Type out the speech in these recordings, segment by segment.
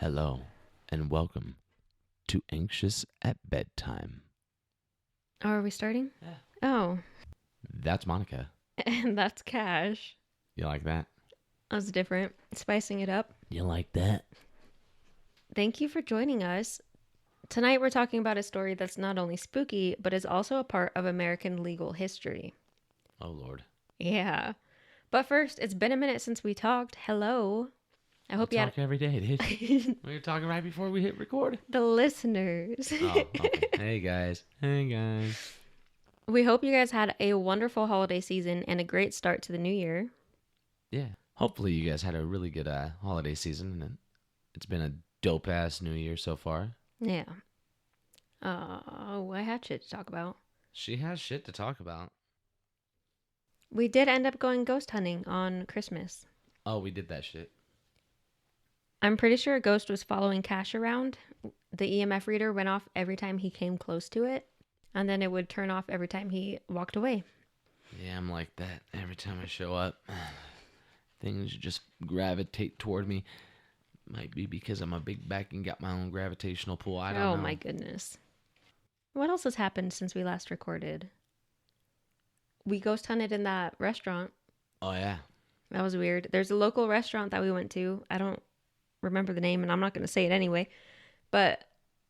Hello, and welcome to Anxious at Bedtime. Oh, are we starting? Yeah. Oh, That's Monica. and that's Cash. You like that? That's different. Spicing it up. You like that? Thank you for joining us. Tonight we're talking about a story that's not only spooky, but is also a part of American legal history. Oh, Lord. Yeah. But first, it's been a minute since we talked. Hello. I hope we you talk every day, did you? We were talking right before we hit record. the listeners. Oh, okay. Hey, guys. We hope you guys had a wonderful holiday season and a great start to the new year. Yeah. Hopefully you guys had a really good holiday season, and it's been a dope-ass new year so far. Yeah. I had shit to talk about. She has shit to talk about. We did end up going ghost hunting on Christmas. Oh, we did that shit. I'm pretty sure a ghost was following Cash around. The EMF reader went off every time he came close to it, and then it would turn off every time he walked away. Yeah, I'm like that every time I show up. Things just gravitate toward me. Might be because I'm a big back and got my own gravitational pull. I don't know. Oh my goodness. What else has happened since we last recorded? We ghost hunted in that restaurant. Oh, yeah. That was weird. There's a local restaurant that we went to. I don't remember the name, and I'm not going to say it anyway. But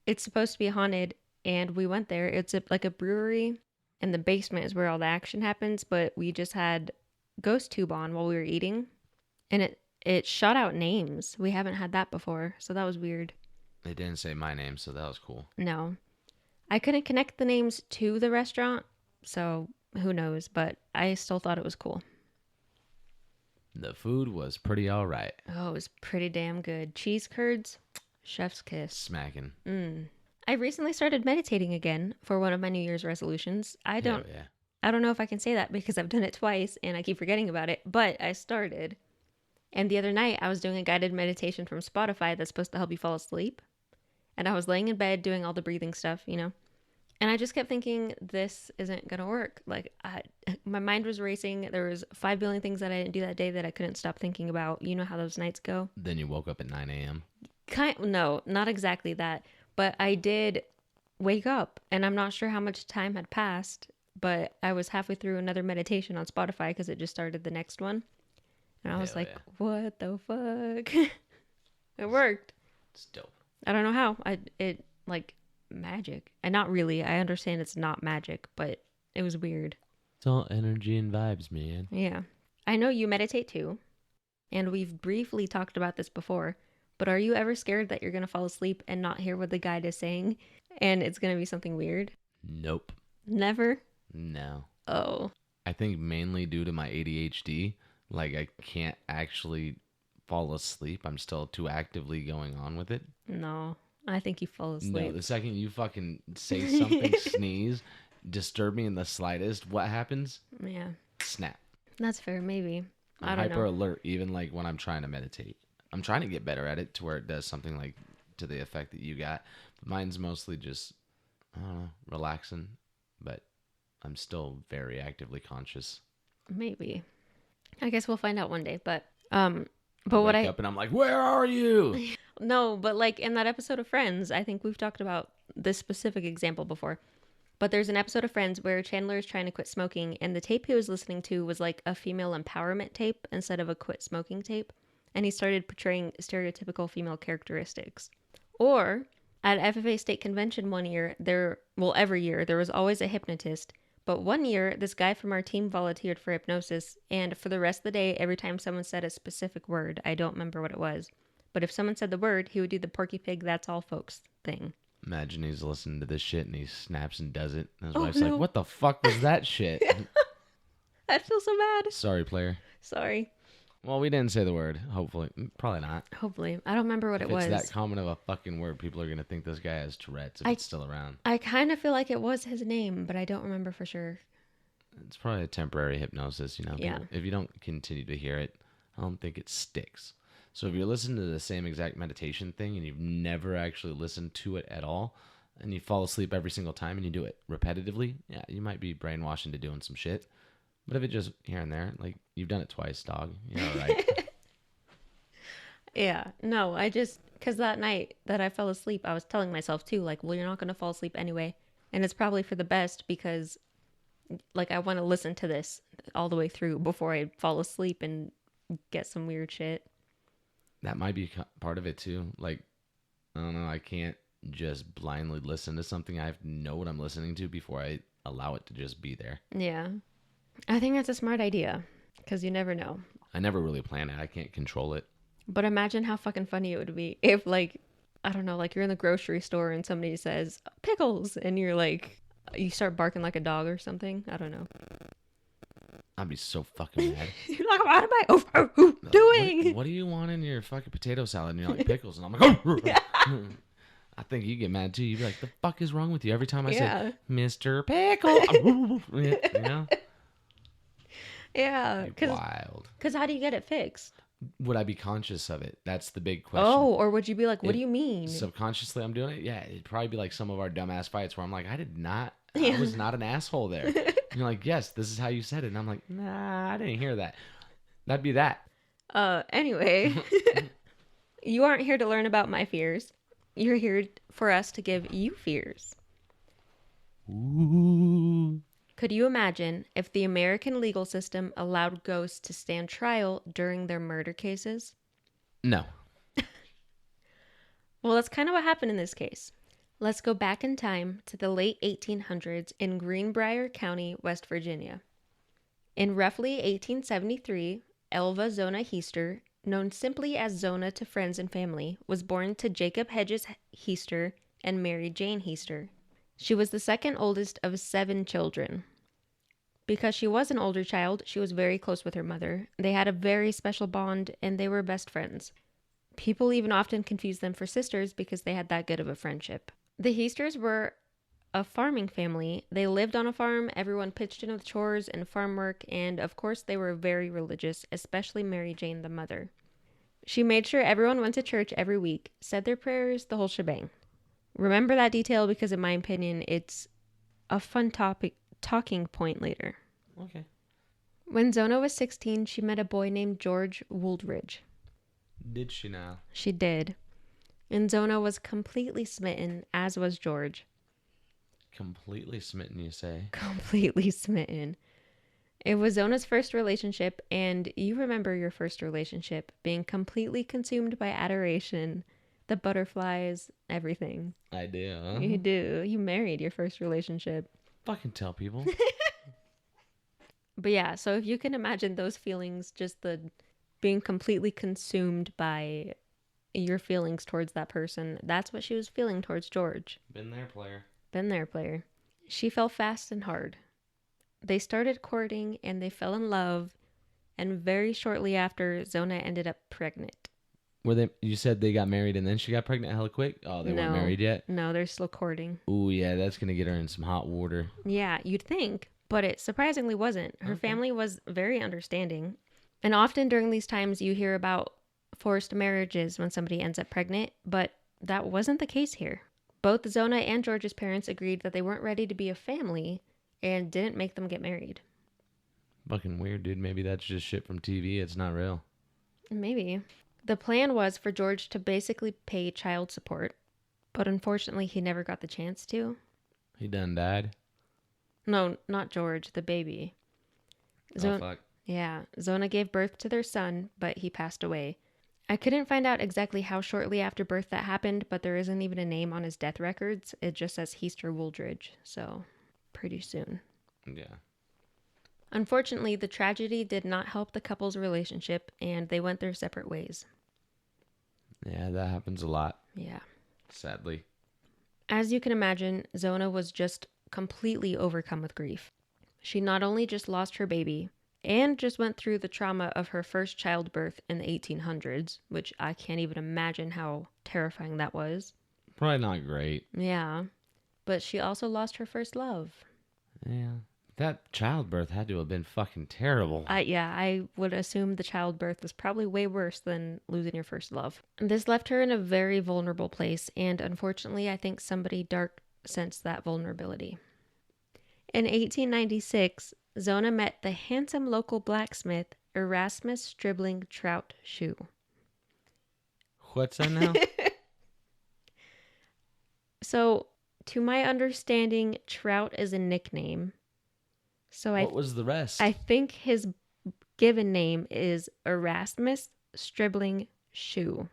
it's supposed to be haunted, and we went there. It's like a brewery, and the basement is where all the action happens. But we just had ghost tube on while we were eating, and it shot out names. We haven't had that before, so that was weird. They didn't say my name, so that was cool. No. I couldn't connect the names to the restaurant, so who knows, but I still thought it was cool. The food was pretty all right. Oh, it was pretty damn good. Cheese curds, chef's kiss. Smacking. I recently started meditating again for one of my New Year's resolutions. I don't know if I can say that because I've done it twice and I keep forgetting about it, but I started. And the other night I was doing a guided meditation from Spotify that's supposed to help you fall asleep. And I was laying in bed doing all the breathing stuff, And I just kept thinking, this isn't going to work. Like, my mind was racing. There was 5 billion things that I didn't do that day that I couldn't stop thinking about. You know how those nights go? Then you woke up at 9 a.m.? No, not exactly that. But I did wake up, and I'm not sure how much time had passed, but I was halfway through another meditation on Spotify because it just started the next one. And I was like, what the fuck? It worked. It's dope. I don't know how. Magic. And not really. I understand it's not magic, but it was weird. It's all energy and vibes, man. Yeah. I know you meditate too, and we've briefly talked about this before, but are you ever scared that you're going to fall asleep and not hear what the guide is saying, and it's going to be something weird? Nope. Never? No. Oh. I think mainly due to my ADHD, like I can't actually fall asleep. I'm still too actively going on with it. No. I think you fall asleep. No, the second you fucking say something, sneeze, disturb me in the slightest, what happens? Yeah. Snap. That's fair, maybe. I'm I don't hyper know. alert, even like when I'm trying to meditate. I'm trying to get better at it to where it does something like to the effect that you got. But mine's mostly just, I don't know, relaxing. But I'm still very actively conscious. Maybe. I guess we'll find out one day, but I wake up and I'm like, where are you? No, but like in that episode of Friends, I think we've talked about this specific example before. But there's an episode of Friends where Chandler is trying to quit smoking, and the tape he was listening to was like a female empowerment tape instead of a quit smoking tape. And he started portraying stereotypical female characteristics. Or at FFA State Convention every year, there was always a hypnotist. But one year, this guy from our team volunteered for hypnosis, and for the rest of the day, every time someone said a specific word, I don't remember what it was, but if someone said the word, he would do the Porky Pig, that's all folks thing. Imagine he's listening to this shit and he snaps and does it. And his wife's like, what the fuck was that shit? I feel so bad. Sorry, player. Sorry. Well, we didn't say the word. Hopefully. Probably not. Hopefully. I don't remember what it was. If it's that common of a fucking word, people are going to think this guy has Tourette's if it's still around. I kind of feel like it was his name, but I don't remember for sure. It's probably a temporary hypnosis, Yeah. If you don't continue to hear it, I don't think it sticks. So if you're listening to the same exact meditation thing and you've never actually listened to it at all, and you fall asleep every single time and you do it repetitively, yeah, you might be brainwashed into doing some shit. But if it just here and there, like you've done it twice, dog, you're all right. Yeah. No, because that night that I fell asleep, I was telling myself too, like, well, you're not going to fall asleep anyway. And it's probably for the best because, like, I want to listen to this all the way through before I fall asleep and get some weird shit. That might be part of it too. Like, I don't know. I can't just blindly listen to something. I have to know what I'm listening to before I allow it to just be there. Yeah. I think that's a smart idea because you never know. I never really plan it. I can't control it. But imagine how fucking funny it would be if, like, I don't know, like you're in the grocery store and somebody says pickles and you're like, you start barking like a dog or something. I don't know. I'd be so fucking mad. You're like, what am I doing? What do you want in your fucking potato salad? And you're like, pickles. And I'm like, oh. I think you get mad too. You'd be like, the fuck is wrong with you? Every time I say, Mr. Pickle. You know? Yeah. Wild. Because how do you get it fixed? Would I be conscious of it? That's the big question. Oh, or would you be like, what do you mean? Subconsciously I'm doing it? Yeah, it'd probably be like some of our dumbass fights where I'm like, I was not an asshole there. And you're like, yes, this is how you said it. And I'm like, nah, I didn't hear that. That'd be that. Anyway, you aren't here to learn about my fears. You're here for us to give you fears. Ooh. Could you imagine if the American legal system allowed ghosts to stand trial during their murder cases? No. Well, that's kind of what happened in this case. Let's go back in time to the late 1800s in Greenbrier County, West Virginia. In roughly 1873, Elva Zona Heaster, known simply as Zona to friends and family, was born to Jacob Hedges Heaster and Mary Jane Heaster. She was the second oldest of 7 children. Because she was an older child, she was very close with her mother. They had a very special bond, and they were best friends. People even often confused them for sisters because they had that good of a friendship. The Heasters were a farming family. They lived on a farm, everyone pitched in with chores and farm work, and of course they were very religious, especially Mary Jane, the mother. She made sure everyone went to church every week, said their prayers, the whole shebang. Remember that detail because in my opinion, it's a fun talking point later. Okay. When Zona was 16, she met a boy named George Wooldridge. Did she now? She did. And Zona was completely smitten, as was George. Completely smitten, you say? Completely smitten. It was Zona's first relationship, and you remember your first relationship being completely consumed by adoration, the butterflies, everything. I do. Huh? You do. You married your first relationship. Fucking tell people. But yeah, so if you can imagine those feelings, just the being completely consumed by your feelings towards that person, that's what she was feeling towards George. Been there, player. Been there, player. She fell fast and hard. They started courting and they fell in love, and very shortly after, Zona ended up pregnant. You said they got married and then she got pregnant hella quick? Oh, they weren't married yet? No, they're still courting. Ooh, yeah, that's going to get her in some hot water. Yeah, you'd think, but it surprisingly wasn't. Her family was very understanding. And often during these times, you hear about forced marriages when somebody ends up pregnant, but that wasn't the case here. Both Zona and George's parents agreed that they weren't ready to be a family and didn't make them get married. Fucking weird, dude. Maybe that's just shit from TV. It's not real. Maybe. The plan was for George to basically pay child support, but unfortunately he never got the chance to. He done died? No, not George, the baby. Oh, fuck. Yeah, Zona gave birth to their son, but he passed away. I couldn't find out exactly how shortly after birth that happened, but there isn't even a name on his death records. It just says Heaster Wooldridge, so pretty soon. Yeah. Unfortunately, the tragedy did not help the couple's relationship, and they went their separate ways. Yeah, that happens a lot. Yeah. Sadly. As you can imagine, Zona was just completely overcome with grief. She not only just lost her baby, and just went through the trauma of her first childbirth in the 1800s, which I can't even imagine how terrifying that was. Probably not great. Yeah. But she also lost her first love. Yeah. That childbirth had to have been fucking terrible. I would assume the childbirth was probably way worse than losing your first love. This left her in a very vulnerable place, and unfortunately, I think somebody dark sensed that vulnerability. In 1896, Zona met the handsome local blacksmith, Erasmus Stribling Trout Shue. What's that now? So, to my understanding, Trout is a nickname. So What was the rest? I think his given name is Erasmus Stribling Shue.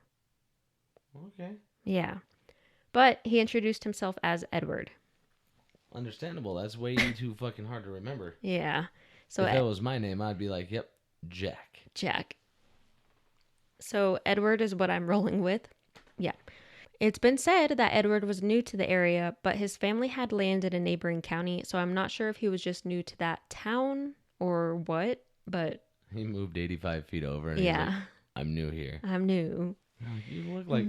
Okay. Yeah. But he introduced himself as Edward. Understandable. That's way too fucking hard to remember. Yeah. So if that was my name, I'd be like, yep, Jack. Jack. So Edward is what I'm rolling with. Yeah. It's been said that Edward was new to the area, but his family had land in a neighboring county, so I'm not sure if he was just new to that town or what, but... He moved 85 feet over and he's like, I'm new here. I'm new. You look like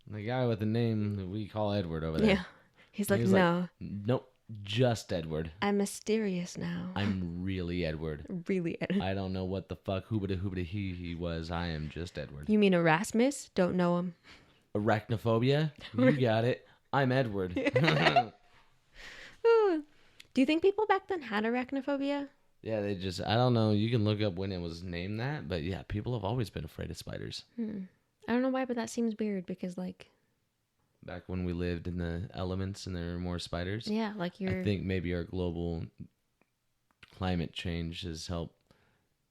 the guy with the name that we call Edward over there. Yeah. He's like, no. Nope, just Edward. I'm mysterious now. I'm really Edward. Really Edward. I don't know what the fuck hoobada he was. I am just Edward. You mean Erasmus? Don't know him. Arachnophobia? You got it. I'm Edward. Do you think people back then had arachnophobia? Yeah, I don't know. You can look up when it was named that, but yeah, people have always been afraid of spiders. I don't know why, but that seems weird because, like... Back when we lived in the elements and there were more spiders. Yeah, like I think maybe our global climate change has helped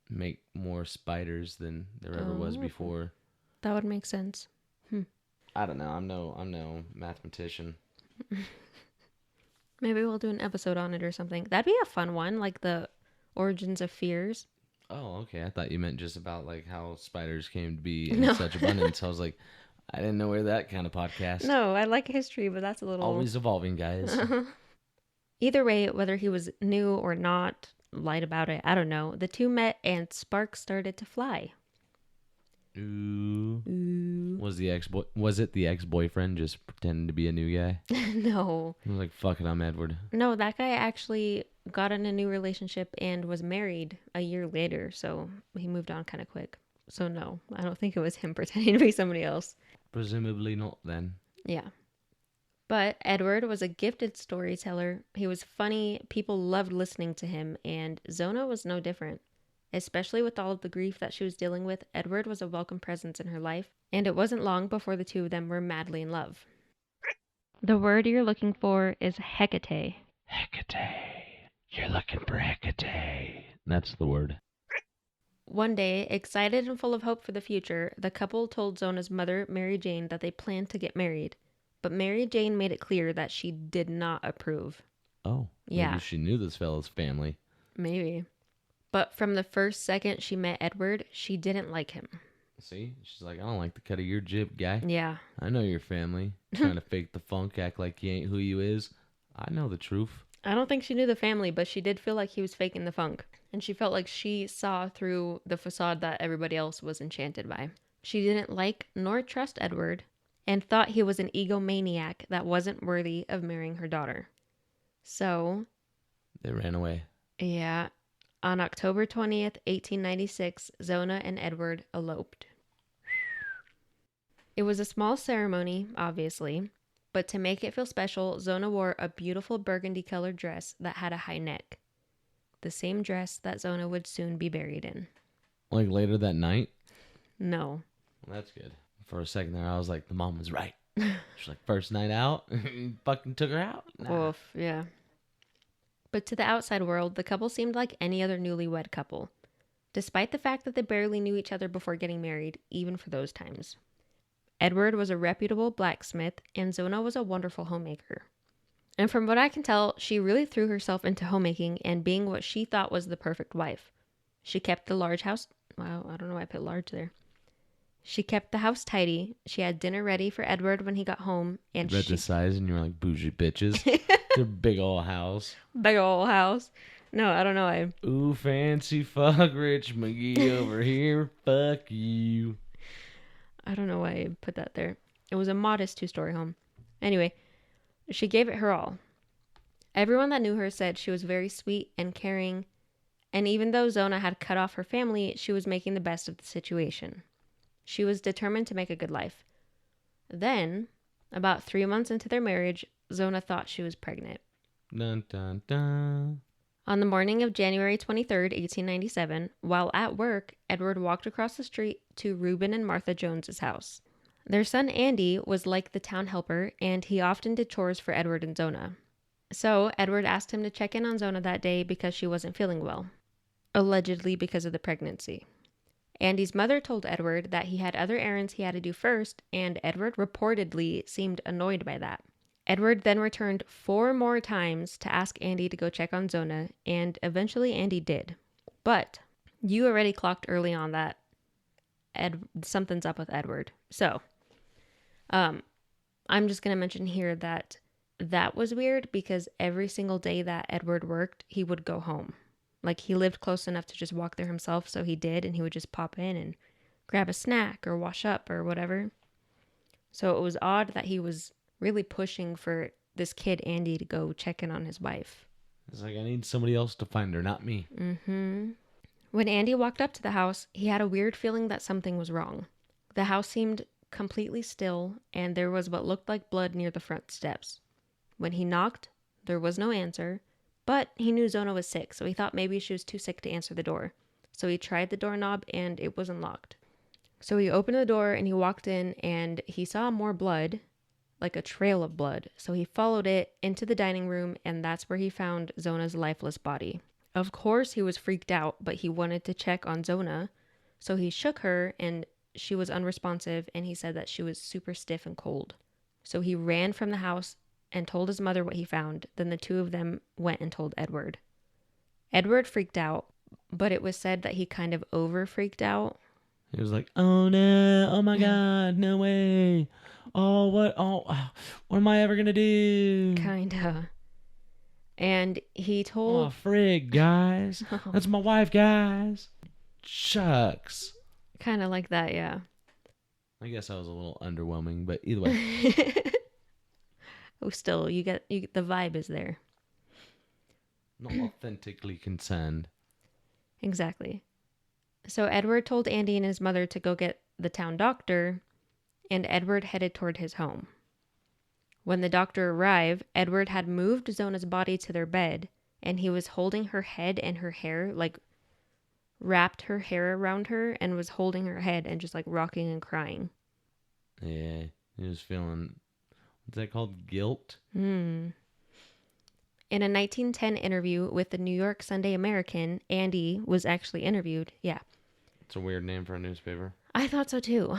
make more spiders than there ever was before. That would make sense. I don't know. I'm no mathematician. Maybe we'll do an episode on it or something. That'd be a fun one, like the origins of fears. Oh, okay. I thought you meant just about like how spiders came to be in such abundance. I was like, I didn't know we're that kind of podcast. No, I like history, but that's a little... Always evolving, guys. Either way, whether he was new or not, lied about it, I don't know. The two met and sparks started to fly. Ooh. Was it the ex-boyfriend just pretending to be a new guy? No. He was like, fuck it, I'm Edward. No, that guy actually got in a new relationship and was married a year later, so he moved on kind of quick. So no, I don't think it was him pretending to be somebody else. Presumably not then. Yeah. But Edward was a gifted storyteller. He was funny. People loved listening to him, and Zona was no different. Especially with all of the grief that she was dealing with, Edward was a welcome presence in her life, and it wasn't long before the two of them were madly in love. The word you're looking for is Hecate. Hecate. You're looking for Hecate. That's the word. One day, excited and full of hope for the future, the couple told Zona's mother, Mary Jane, that they planned to get married. But Mary Jane made it clear that she did not approve. Oh. Yeah. Maybe she knew this fellow's family. Maybe. But from the first second she met Edward, she didn't like him. See? She's like, I don't like the cut of your jib, guy. Yeah. I know your family. Trying to fake the funk, act like you ain't who you is. I know the truth. I don't think she knew the family, but she did feel like he was faking the funk. And she felt like she saw through the facade that everybody else was enchanted by. She didn't like nor trust Edward and thought he was an egomaniac that wasn't worthy of marrying her daughter. So... They ran away. Yeah. On October 20th, 1896, Zona and Edward eloped. It was a small ceremony, obviously, but to make it feel special, Zona wore a beautiful burgundy-colored dress that had a high neck. The same dress that Zona would soon be buried in. Like later that night? No. Well, that's good. For a second there, I was like, the mom was right. She's like, first night out? Fucking took her out? Nah. Oof, yeah. But to the outside world, the couple seemed like any other newlywed couple, despite the fact that they barely knew each other before getting married, even for those times. Edward was a reputable blacksmith, and Zona was a wonderful homemaker. And from what I can tell, she really threw herself into homemaking and being what she thought was the perfect wife. She kept the large house... Wow, I don't know why I put large there. She kept the house tidy. She had dinner ready for Edward when he got home. And you read the size and you were like, bougie bitches. Your big old house. Big old house. No, I don't know. Ooh, fancy fuck Rich McGee over here. Fuck you. I don't know why I put that there. It was a modest 2-story home. Anyway, she gave it her all. Everyone that knew her said she was very sweet and caring. And even though Zona had cut off her family, she was making the best of the situation. She was determined to make a good life. Then, about 3 months into their marriage, Zona thought she was pregnant. Dun, dun, dun. On the morning of January 23rd, 1897, while at work, Edward walked across the street to Reuben and Martha Jones's house. Their son Andy was like the town helper, and he often did chores for Edward and Zona. So Edward asked him to check in on Zona that day because she wasn't feeling well, allegedly because of the pregnancy. Andy's mother told Edward that he had other errands he had to do first, and Edward reportedly seemed annoyed by that. Edward then returned 4 more times to ask Andy to go check on Zona, and eventually Andy did. But you already clocked early on that something's up with Edward. So, I'm just going to mention here that was weird because every single day that Edward worked, he would go home. Like, he lived close enough to just walk there himself, so he did, and he would just pop in and grab a snack or wash up or whatever. So it was odd that he was really pushing for this kid, Andy, to go check in on his wife. It's like, I need somebody else to find her, not me. Mm-hmm. When Andy walked up to the house, he had a weird feeling that something was wrong. The house seemed completely still, and there was what looked like blood near the front steps. When he knocked, there was no answer, but he knew Zona was sick, so he thought maybe she was too sick to answer the door. So he tried the doorknob, and it wasn't locked. So he opened the door, and he walked in, and he saw more blood, like a trail of blood. So he followed it into the dining room, and that's where he found Zona's lifeless body. Of course, he was freaked out, but he wanted to check on Zona. So he shook her, and she was unresponsive, and he said that she was super stiff and cold. So he ran from the house and told his mother what he found. Then the two of them went and told Edward. Edward freaked out, but it was said that he kind of over freaked out. He was like, oh no, oh my God, no way. What am I ever going to do? Kinda. And he told... Oh, frig, guys. That's my wife, guys. Shucks. Kind of like that, yeah. I guess I was a little underwhelming, but either way. Oh, still, you get the vibe is there. Not authentically concerned. Exactly. So Edward told Andy and his mother to go get the town doctor, and Edward headed toward his home. When the doctor arrived, Edward had moved Zona's body to their bed, and he was holding her head and her hair, like wrapped her hair around her and was holding her head and just like rocking and crying. Yeah, he was feeling, what's that called? Guilt? In a 1910 interview with the New York Sunday American, Andy was actually interviewed. Yeah. It's a weird name for a newspaper. I thought so too.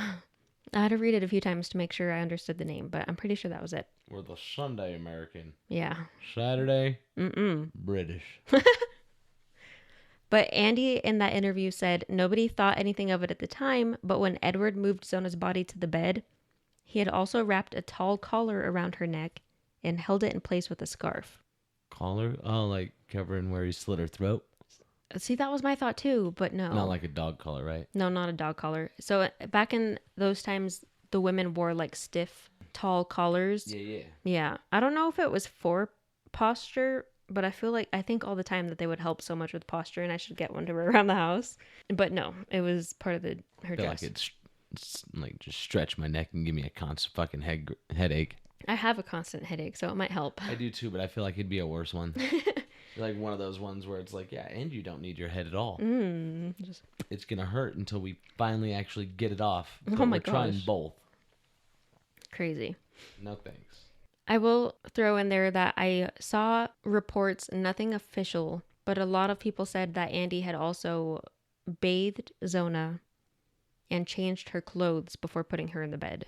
I had to read it a few times to make sure I understood the name, but I'm pretty sure that was it. We're the Sunday American. Yeah. Saturday? British. But Andy in that interview said nobody thought anything of it at the time, but when Edward moved Zona's body to the bed, he had also wrapped a tall collar around her neck and held it in place with a scarf. Collar? Oh, like covering where he slit her throat? See, that was my thought too, but no. Not like a dog collar, right? No, not a dog collar. So back in those times, the women wore like stiff, tall collars. Yeah. Yeah. I don't know if it was for posture, but I think all the time that they would help so much with posture, and I should get one to wear around the house. But no, it was part of her I feel dress. like it's like just stretch my neck and give me a constant fucking headache. I have a constant headache, so it might help. I do too, but I feel like it'd be a worse one. Like one of those ones where it's like, yeah, and you don't need your head at all. It's gonna hurt until we finally actually get it off. Oh my We're trying gosh. both. Crazy. No thanks. I will throw in there that I saw reports, nothing official, but a lot of people said that Andy had also bathed Zona and changed her clothes before putting her in the bed.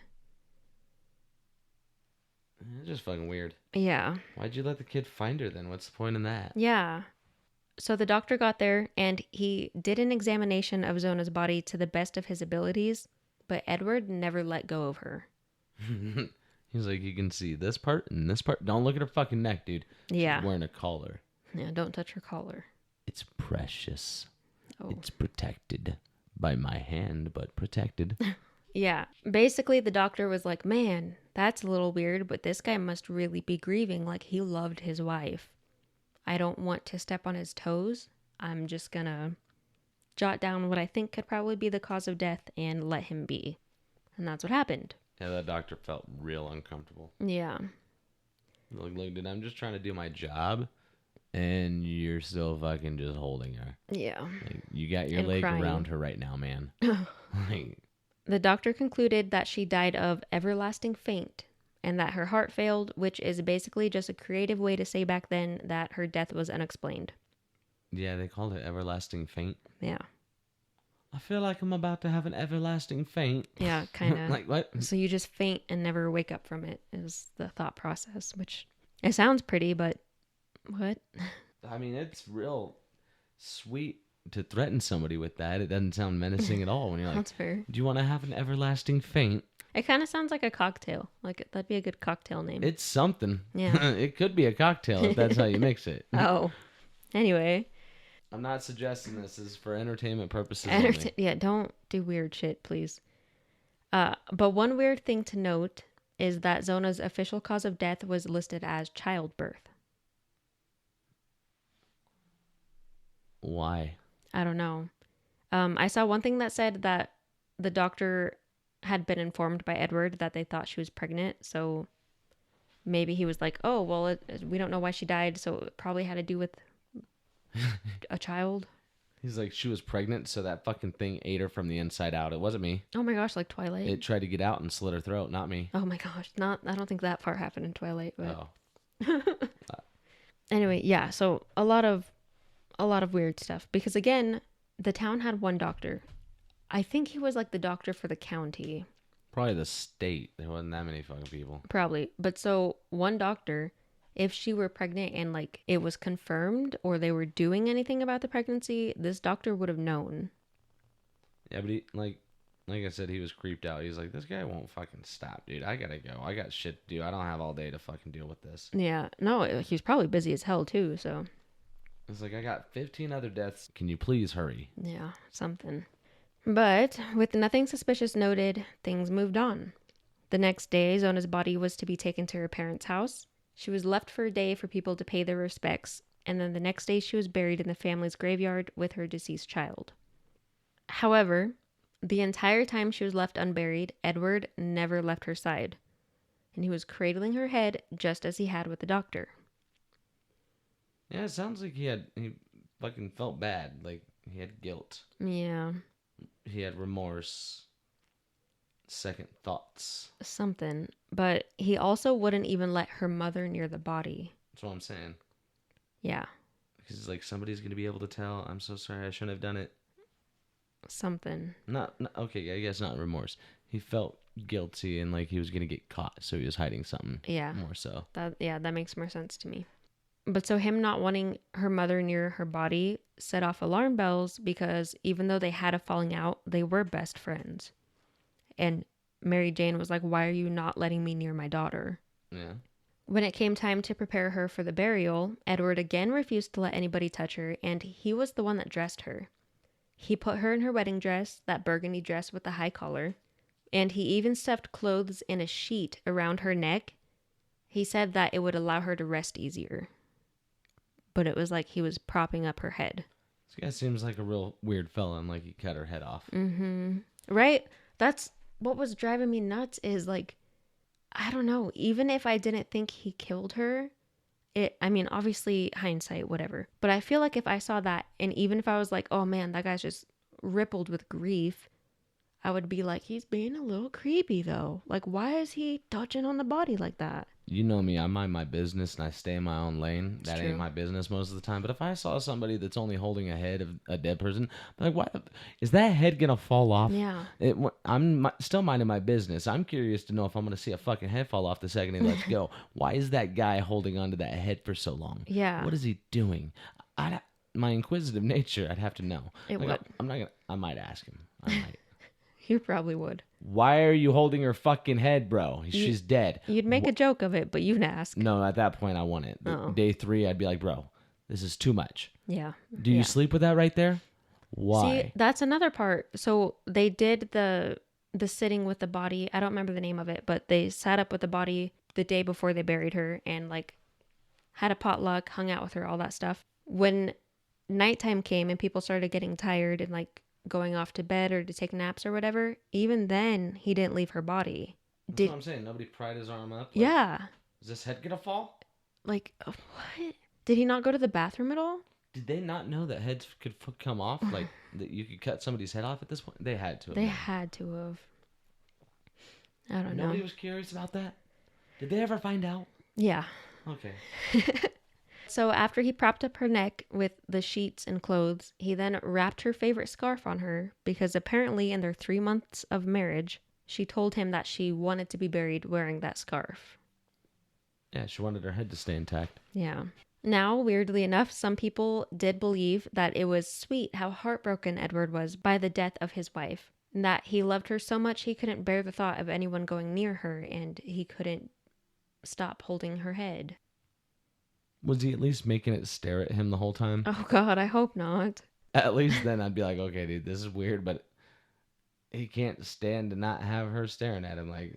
It's just fucking weird. Yeah. Why'd you let the kid find her then? What's the point in that? Yeah. So the doctor got there and he did an examination of Zona's body to the best of his abilities, but Edward never let go of her. He's like, you can see this part and this part. Don't look at her fucking neck, dude. Yeah. She's wearing a collar. Yeah, don't touch her collar. It's precious. Oh. It's protected by my hand, but protected. Yeah. Basically, the doctor was like, man, that's a little weird, but this guy must really be grieving like he loved his wife. I don't want to step on his toes. I'm just gonna jot down what I think could probably be the cause of death and let him be. And that's what happened. Yeah, that doctor felt real uncomfortable. Yeah. Look, dude, I'm just trying to do my job, and you're still fucking just holding her. Yeah. Like, you got your And leg crying. around her right now, man. Like, The doctor concluded that she died of everlasting faint and that her heart failed, which is basically just a creative way to say back then that her death was unexplained. Yeah, they called it everlasting faint. Yeah. I feel like I'm about to have an everlasting faint. Yeah, kind of. Like, what? So you just faint and never wake up from it is the thought process, which it sounds pretty, but what? I mean, it's real sweet to threaten somebody with that. It doesn't sound menacing at all when you're like, That's fair. do you want to have an everlasting faint? It kind of sounds like a cocktail. Like, that'd be a good cocktail name. It's something. Yeah. It could be a cocktail if that's how you mix it. Oh. Anyway. I'm not suggesting this is for entertainment purposes only. Yeah, don't do weird shit, please. But one weird thing to note is that Zona's official cause of death was listed as childbirth. Why? I don't know. I saw one thing that said that the doctor had been informed by Edward that they thought she was pregnant. So maybe he was like, oh, well, we don't know why she died. So it probably had to do with a child. He's like, she was pregnant, so that fucking thing ate her from the inside out. It wasn't me. Oh my gosh, like Twilight. It tried to get out and slit her throat, not me. Oh my gosh, I don't think that part happened in Twilight, but Oh. anyway, yeah, so a lot of weird stuff because again, the town had one doctor. I think he was like the doctor for the county. Probably the state. There wasn't that many fucking people. Probably. But so one doctor, if she were pregnant and like it was confirmed or they were doing anything about the pregnancy, this doctor would have known. Yeah, but he, like I said, he was creeped out. He's like, this guy won't fucking stop, dude. I gotta go. I got shit to do. I don't have all day to fucking deal with this. Yeah. No, he was probably busy as hell too, so. It's like, I got 15 other deaths. Can you please hurry? Yeah, something. But with nothing suspicious noted, things moved on. The next day, Zona's body was to be taken to her parents' house. She was left for a day for people to pay their respects, and then the next day she was buried in the family's graveyard with her deceased child. However, the entire time she was left unburied, Edward never left her side, and he was cradling her head just as he had with the doctor. Yeah, it sounds like he fucking felt bad. Like, he had guilt. Yeah. He had remorse. Second thoughts. Something. But he also wouldn't even let her mother near the body. That's what I'm saying. Yeah. Because it's like, somebody's going to be able to tell, I'm so sorry, I shouldn't have done it. Something. Not okay, I guess not remorse. He felt guilty and like he was going to get caught, so he was hiding something. Yeah. More so. That makes more sense to me. But so him not wanting her mother near her body set off alarm bells because even though they had a falling out, they were best friends. And Mary Jane was like, why are you not letting me near my daughter? Yeah. When it came time to prepare her for the burial, Edward again refused to let anybody touch her, and he was the one that dressed her. He put her in her wedding dress, that burgundy dress with the high collar, and he even stuffed clothes in a sheet around her neck. He said that it would allow her to rest easier. But it was like he was propping up her head. This guy seems like a real weird fella and like he cut her head off. Mm-hmm. Right? That's what was driving me nuts is like, I don't know. Even if I didn't think he killed her, I mean, obviously hindsight, whatever. But I feel like if I saw that, and even if I was like, oh man, that guy's just rippled with grief, I would be like, he's being a little creepy though. Like, why is he touching on the body like that? You know me, I mind my business and I stay in my own lane. It's That true. ain't my business most of the time. But if I saw somebody that's only holding a head of a dead person, I'm like, what? Is that head going to fall off? Yeah. I'm still minding my business. I'm curious to know if I'm going to see a fucking head fall off the second he lets go. Why is that guy holding onto that head for so long? Yeah. What is he doing? My inquisitive nature, I'd have to know. It would. I'm not going to, I might ask him. I might. You probably would. Why are you holding her fucking head, bro? She's dead. You'd make a joke of it, but you'd ask. No, at that point, I want it. Oh. Day 3, I'd be like, bro, this is too much. Yeah. Do you sleep with that right there? Why? See, that's another part. So they did the sitting with the body. I don't remember the name of it, but they sat up with the body the day before they buried her and like had a potluck, hung out with her, all that stuff. When nighttime came and people started getting tired and like going off to bed or to take naps or whatever, even then he didn't leave her body. That's what I'm saying. Nobody pried his arm up. Like, Yeah. Is this head gonna fall? Like, what? Did he not go to the bathroom at all? Did they not know that heads could come off? Like, that you could cut somebody's head off at this point? They had to have. They known. had to have. I don't know. Nobody was curious about that? Did they ever find out? Yeah. Okay. So after he propped up her neck with the sheets and clothes, he then wrapped her favorite scarf on her because apparently in their 3 months of marriage, she told him that she wanted to be buried wearing that scarf. Yeah, she wanted her head to stay intact. Yeah. Now, weirdly enough, some people did believe that it was sweet how heartbroken Edward was by the death of his wife, and that he loved her so much he couldn't bear the thought of anyone going near her, and he couldn't stop holding her head. Was he at least making it stare at him the whole time? Oh God, I hope not. At least then I'd be like, okay, dude, this is weird, but he can't stand to not have her staring at him. Like,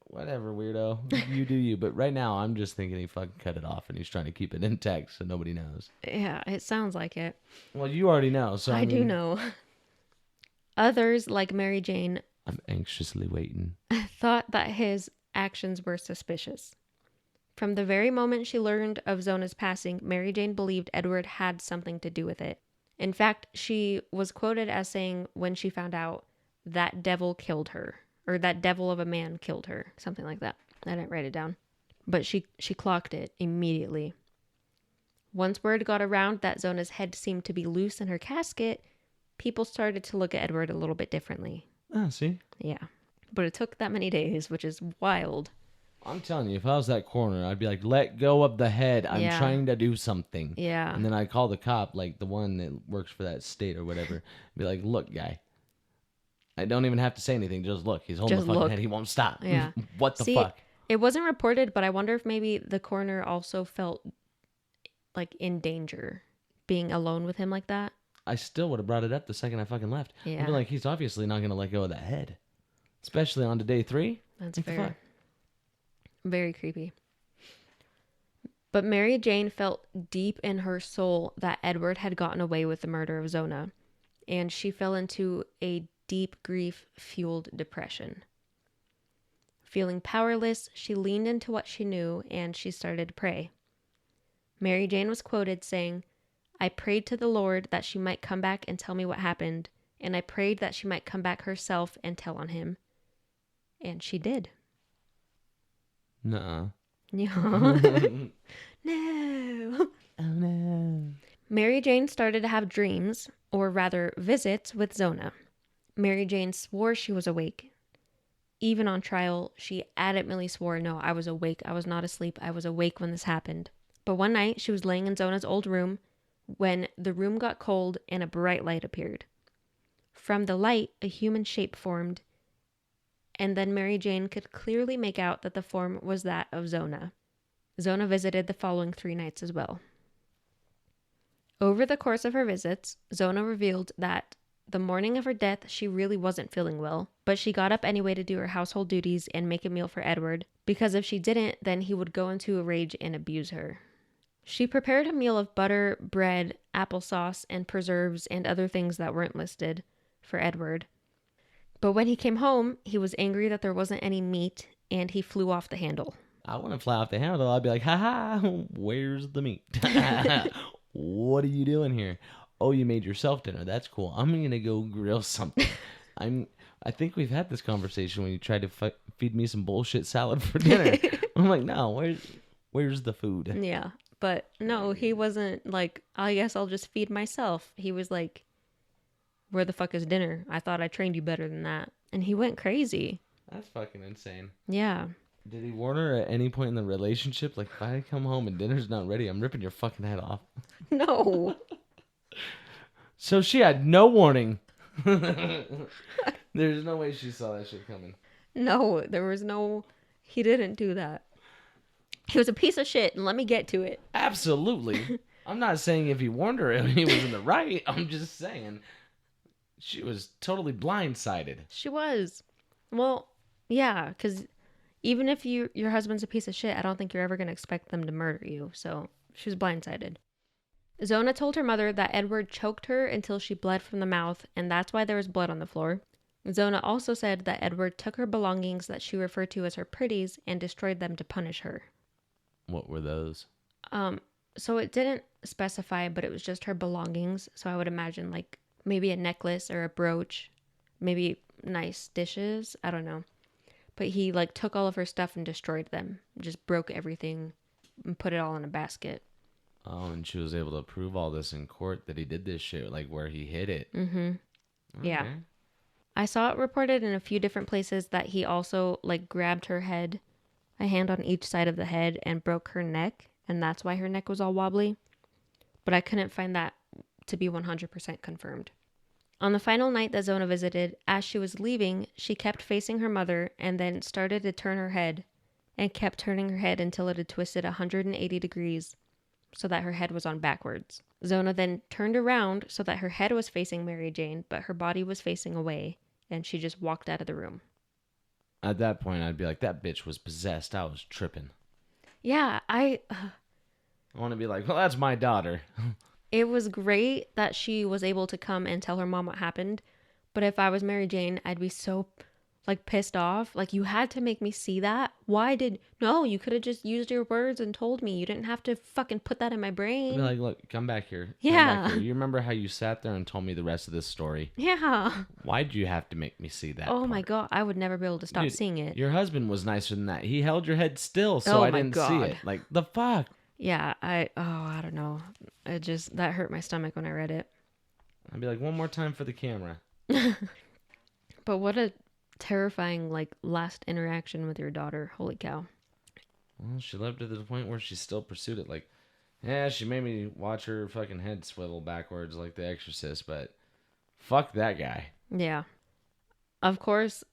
whatever, weirdo. You do you. But right now, I'm just thinking he fucking cut it off and he's trying to keep it intact so nobody knows. Yeah, it sounds like it. Well, you already know, so I do know. Others, like Mary Jane, I'm anxiously waiting. thought that his actions were suspicious. From the very moment she learned of Zona's passing, Mary Jane believed Edward had something to do with it. In fact, she was quoted as saying when she found out, that devil killed her, or that devil of a man killed her, something like that. I didn't write it down. But she clocked it immediately. Once word got around that Zona's head seemed to be loose in her casket, people started to look at Edward a little bit differently. Ah, see? Yeah. But it took that many days, which is wild. I'm telling you, if I was that coroner, I'd be like, let go of the head. I'm Yeah. trying to do something. Yeah. And then I'd call the cop, like the one that works for that state or whatever, be like, look, guy. I don't even have to say anything. Just look. He's holding Just the fucking look. head. He won't stop. Yeah. What the See, fuck? It wasn't reported, but I wonder if maybe the coroner also felt like in danger being alone with him like that. I still would have brought it up the second I fucking left. Yeah. I'd be like, he's obviously not going to let go of that head. Especially on to day 3. That's What the fair. fuck? Very creepy. But Mary Jane felt deep in her soul that Edward had gotten away with the murder of Zona, and she fell into a deep grief-fueled depression. Feeling powerless, she leaned into what she knew and she started to pray. Mary Jane was quoted saying, "I prayed to the Lord that she might come back and tell me what happened, and I prayed that she might come back herself and tell on him." And she did. Nuh-uh. Yeah. No. Oh, no. Mary Jane started to have dreams, or rather visits, with Zona. Mary Jane swore she was awake. Even on trial, she adamantly swore, "No, I was awake. I was not asleep. I was awake when this happened." But one night, she was laying in Zona's old room when the room got cold and a bright light appeared. From the light, a human shape formed, and then Mary Jane could clearly make out that the form was that of Zona. Zona visited the following 3 nights as well. Over the course of her visits, Zona revealed that the morning of her death, she really wasn't feeling well, but she got up anyway to do her household duties and make a meal for Edward, because if she didn't, then he would go into a rage and abuse her. She prepared a meal of butter, bread, applesauce, and preserves and other things that weren't listed for Edward. But when he came home, he was angry that there wasn't any meat, and he flew off the handle. I want to fly off the handle. I'd be like, haha, where's the meat? What are you doing here? Oh, you made yourself dinner. That's cool. I'm going to go grill something. I think we've had this conversation when you tried to feed me some bullshit salad for dinner. I'm like, no, where's the food? Yeah, but no, he wasn't like, "I guess I'll just feed myself." He was like, "Where the fuck is dinner? I thought I trained you better than that." And he went crazy. That's fucking insane. Yeah. Did he warn her at any point in the relationship? Like, if I come home and dinner's not ready, I'm ripping your fucking head off. No. So she had no warning. There's no way she saw that shit coming. No, there was no, he didn't do that. He was a piece of shit, and let me get to it. Absolutely. I'm not saying if he warned her, he was in the right. I'm just saying she was totally blindsided. She was. Well, yeah, because even if your husband's a piece of shit, I don't think you're ever going to expect them to murder you. So she was blindsided. Zona told her mother that Edward choked her until she bled from the mouth, and that's why there was blood on the floor. Zona also said that Edward took her belongings that she referred to as her pretties and destroyed them to punish her. What were those? So it didn't specify, but it was just her belongings. So I would imagine like maybe a necklace or a brooch, maybe nice dishes. I don't know. But he like took all of her stuff and destroyed them. Just broke everything and put it all in a basket. Oh, and she was able to prove all this in court that he did this shit, like where he hid it. Mm-hmm. Yeah. Okay. I saw it reported in a few different places that he also like grabbed her head, a hand on each side of the head, and broke her neck. And that's why her neck was all wobbly. But I couldn't find that to be 100% confirmed. On the final night that Zona visited, as she was leaving, she kept facing her mother and then started to turn her head and kept turning her head until it had twisted 180 degrees so that her head was on backwards. Zona then turned around so that her head was facing Mary Jane, but her body was facing away, and she just walked out of the room. At that point, I'd be like, that bitch was possessed. I was tripping. Yeah, I want to be like, well, that's my daughter. It was great that she was able to come and tell her mom what happened. But if I was Mary Jane, I'd be so like pissed off. Like, you had to make me see that. No, you could have just used your words and told me. You didn't have to fucking put that in my brain. I'd be like, look, come back here. Yeah. Come back here. You remember how you sat there and told me the rest of this story? Yeah. Why'd you have to make me see that? Oh my God. I would never be able to stop seeing it. Your husband was nicer than that. He held your head still so I didn't see it. Like, the fuck? Yeah, I don't know. That hurt my stomach when I read it. I'd be like, one more time for the camera. But what a terrifying, like, last interaction with your daughter. Holy cow. Well, she lived to the point where she still pursued it. Like, yeah, she made me watch her fucking head swivel backwards like The Exorcist, but fuck that guy. Yeah. Of course,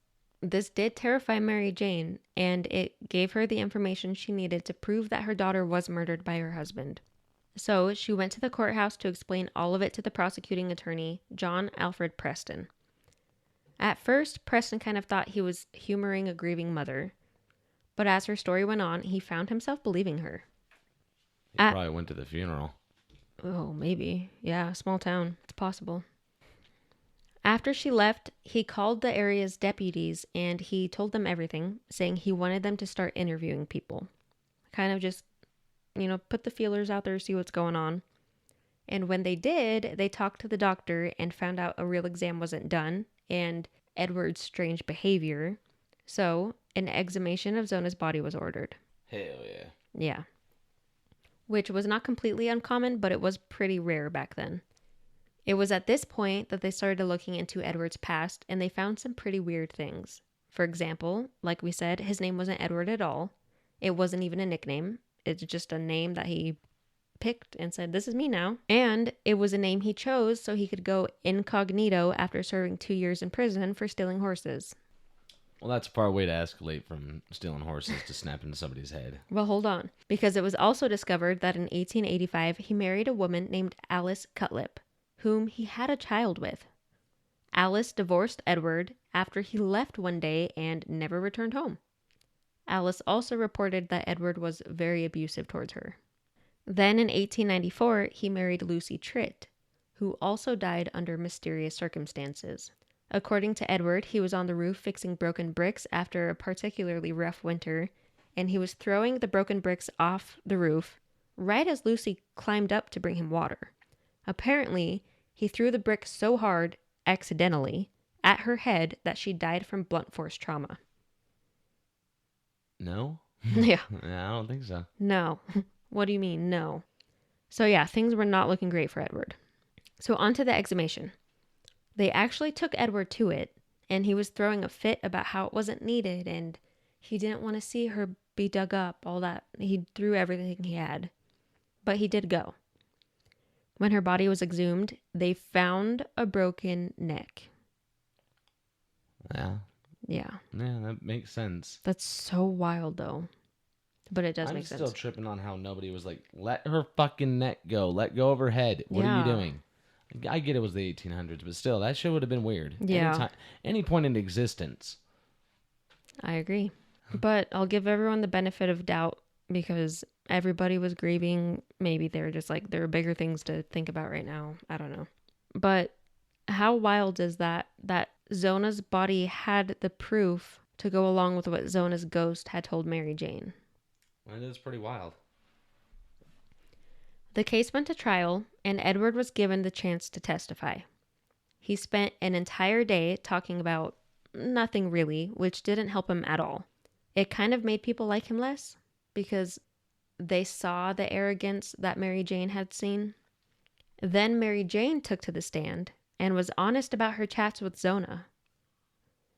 this did terrify Mary Jane, and it gave her the information she needed to prove that her daughter was murdered by her husband. So she went to the courthouse to explain all of it to the prosecuting attorney, John Alfred Preston. At first, Preston kind of thought he was humoring a grieving mother, but as her story went on, he found himself believing her. He probably went to the funeral. Oh, maybe. Yeah, small town. It's possible. After she left, he called the area's deputies and he told them everything, saying he wanted them to start interviewing people. Kind of just, put the feelers out there, see what's going on. And when they did, they talked to the doctor and found out a real exam wasn't done and Edward's strange behavior. So, an exhumation of Zona's body was ordered. Hell yeah. Yeah. Which was not completely uncommon, but it was pretty rare back then. It was at this point that they started looking into Edward's past, and they found some pretty weird things. For example, like we said, his name wasn't Edward at all. It wasn't even a nickname. It's just a name that he picked and said, this is me now. And it was a name he chose so he could go incognito after serving 2 years in prison for stealing horses. Well, that's a far way to escalate from stealing horses to snapping somebody's head. Well, hold on. Because it was also discovered that in 1885, he married a woman named Alice Cutlip, whom he had a child with. Alice divorced Edward after he left one day and never returned home. Alice also reported that Edward was very abusive towards her. Then in 1894, he married Lucy Tritt, who also died under mysterious circumstances. According to Edward, he was on the roof fixing broken bricks after a particularly rough winter, and he was throwing the broken bricks off the roof right as Lucy climbed up to bring him water. Apparently, he threw the brick so hard, accidentally, at her head that she died from blunt force trauma. No? Yeah. I don't think so. No. What do you mean, no? So yeah, things were not looking great for Edward. So on to the exhumation. They actually took Edward to it, and he was throwing a fit about how it wasn't needed, and he didn't want to see her be dug up, all that. He threw everything he had. But he did go. When her body was exhumed, they found a broken neck. Yeah. Yeah. Yeah, that makes sense. That's so wild, though. But it does make sense. I'm still tripping on how nobody was like, let her fucking neck go. Let go of her head. What are you doing? I get it was the 1800s, but still, that shit would have been weird. Yeah. Any point in existence. I agree. But I'll give everyone the benefit of doubt because everybody was grieving. Maybe they're just like, there are bigger things to think about right now. I don't know. But how wild is that Zona's body had the proof to go along with what Zona's ghost had told Mary Jane? Well, it is pretty wild. The case went to trial, and Edward was given the chance to testify. He spent an entire day talking about nothing really, which didn't help him at all. It kind of made people like him less because they saw the arrogance that Mary Jane had seen. Then Mary Jane took to the stand and was honest about her chats with Zona.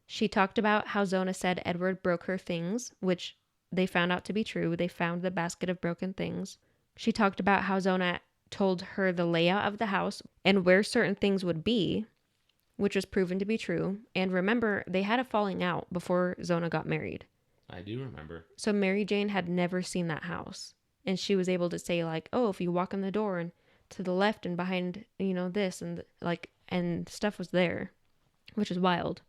She talked about how Zona said Edward broke her things, which they found out to be true. They found the basket of broken things. She talked about how Zona told her the layout of the house and where certain things would be, which was proven to be true. And remember, they had a falling out before Zona got married. I do remember. So Mary Jane had never seen that house. And she was able to say, like, oh, if you walk in the door and to the left and behind, this and and stuff was there, which is wild.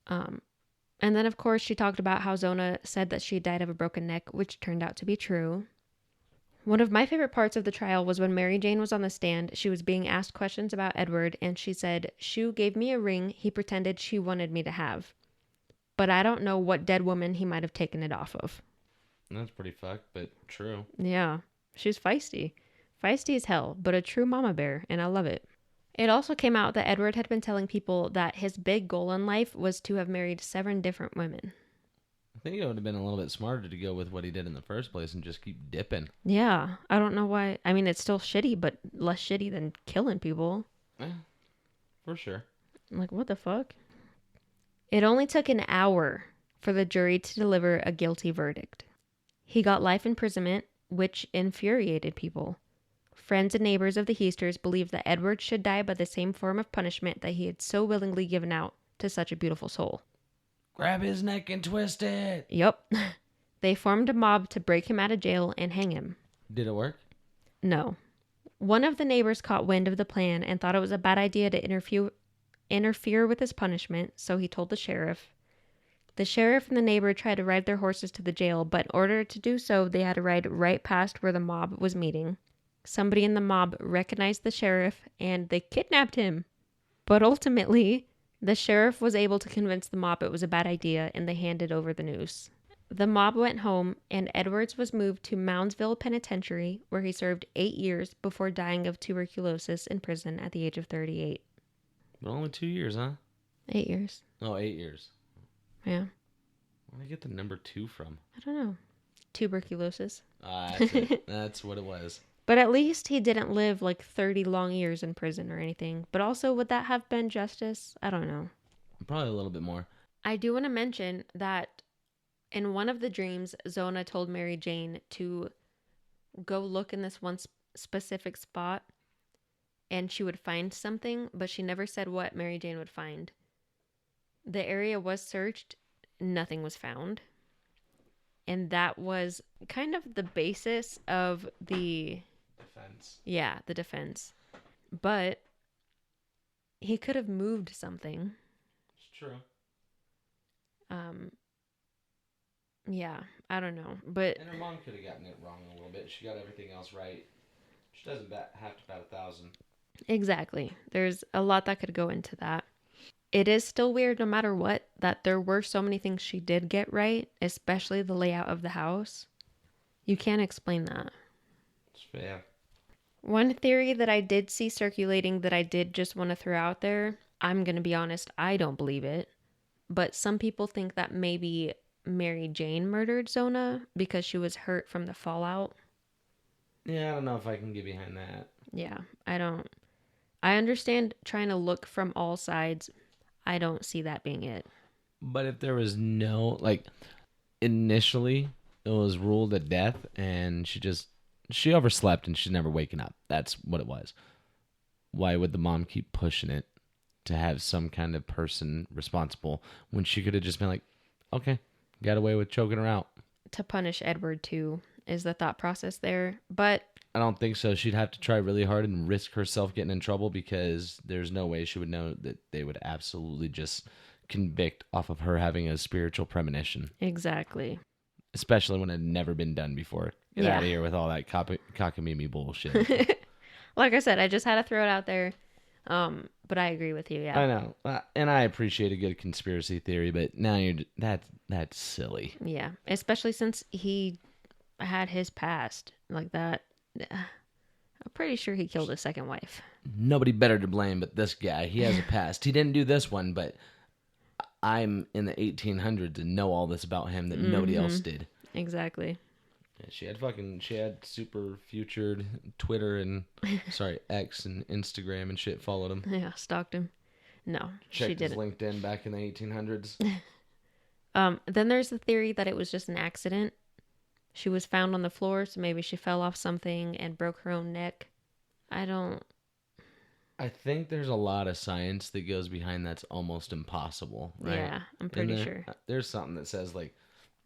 And then, of course, she talked about how Zona said that she died of a broken neck, which turned out to be true. One of my favorite parts of the trial was when Mary Jane was on the stand. She was being asked questions about Edward, and she said, Shue gave me a ring he pretended she wanted me to have. But I don't know what dead woman he might have taken it off of. That's pretty fucked, but true. Yeah, she's feisty. Feisty as hell, but a true mama bear, and I love it. It also came out that Edward had been telling people that his big goal in life was to have married 7 different women. I think it would have been a little bit smarter to go with what he did in the first place and just keep dipping. Yeah, I don't know why. I mean, it's still shitty, but less shitty than killing people. Yeah, for sure. Like, what the fuck? It only took an hour for the jury to deliver a guilty verdict. He got life imprisonment, which infuriated people. Friends and neighbors of the Heasters believed that Edward should die by the same form of punishment that he had so willingly given out to such a beautiful soul. Grab his neck and twist it. Yup. They formed a mob to break him out of jail and hang him. Did it work? No. One of the neighbors caught wind of the plan and thought it was a bad idea to interfere with his punishment, so he told the sheriff. The sheriff and the neighbor tried to ride their horses to the jail, but in order to do so, they had to ride right past where the mob was meeting. Somebody in the mob recognized the sheriff and they kidnapped him. But ultimately, the sheriff was able to convince the mob it was a bad idea and they handed over the noose. The mob went home and Edwards was moved to Moundsville Penitentiary, where he served 8 years before dying of tuberculosis in prison at the age of 38. But only 2 years, huh? 8 years. Oh, 8 years. Yeah. Where did I get the number 2 from? I don't know. Tuberculosis. That's it. That's what it was. But at least he didn't live like 30 long years in prison or anything. But also, would that have been justice? I don't know. Probably a little bit more. I do want to mention that in one of the dreams, Zona told Mary Jane to go look in this one specific spot and she would find something, but she never said what Mary Jane would find. The area was searched, nothing was found. And that was kind of the basis of the defense. Yeah, the defense. But he could have moved something. It's true. Yeah, I don't know. But And her mom could have gotten it wrong a little bit. She got everything else right. She doesn't have to bat 1,000. Exactly. There's a lot that could go into that. It is still weird no matter what that there were so many things she did get right, especially the layout of the house. You can't explain that. It's fair. One theory that I did see circulating that I did just want to throw out there, I'm going to be honest, I don't believe it. But some people think that maybe Mary Jane murdered Zona because she was hurt from the fallout. Yeah, I don't know if I can get behind that. Yeah, I don't. I understand trying to look from all sides. I don't see that being it. But if there was no, initially it was ruled a death and she overslept and she's never waking up. That's what it was. Why would the mom keep pushing it to have some kind of person responsible when she could have just been like, okay, got away with choking her out? To punish Edward too is the thought process there. But I don't think so. She'd have to try really hard and risk herself getting in trouble because there's no way she would know that they would absolutely just convict off of her having a spiritual premonition. Exactly. Especially when it had never been done before. Get out of here with all that cockamamie bullshit. Like I said, I just had to throw it out there. But I agree with you, yeah. I know. And I appreciate a good conspiracy theory, but now that's silly. Yeah, especially since he had his past like that. I'm pretty sure he killed his second wife. Nobody better to blame but this guy. He has a past. He didn't do this one, but I'm in the 1800s and know all this about him that nobody else did. Exactly. Yeah, she had super futured Twitter and X and Instagram and shit followed him. Yeah, stalked him. No, she Checked his didn't. LinkedIn back in the 1800s. Then there's the theory that it was just an accident. She was found on the floor, so maybe she fell off something and broke her own neck. I think there's a lot of science that goes behind that's almost impossible, right? Yeah, I'm pretty sure. There's something that says like,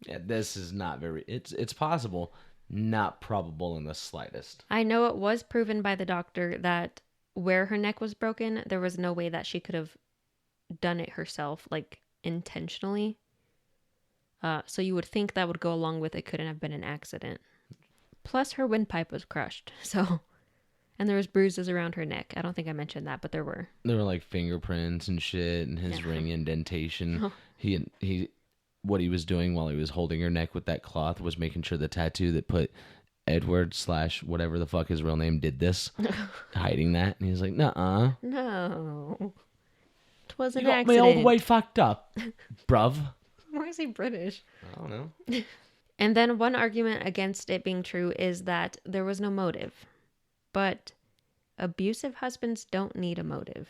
yeah, this is not very. It's possible, not probable in the slightest. I know it was proven by the doctor that where her neck was broken, there was no way that she could have done it herself, like intentionally. So you would think that would go along with it couldn't have been an accident. Plus, her windpipe was crushed, so. And there was bruises around her neck. I don't think I mentioned that, but there were. There were like fingerprints and shit, and his ring indentation. Oh. He, what he was doing while he was holding her neck with that cloth was making sure the tattoo that put Edward / whatever the fuck his real name did this, hiding that, and he was like, "Nuh-uh, No, it was an you got accident. me all the way fucked up, bruv." Why is he British? I don't know. And then one argument against it being true is that there was no motive. But abusive husbands don't need a motive.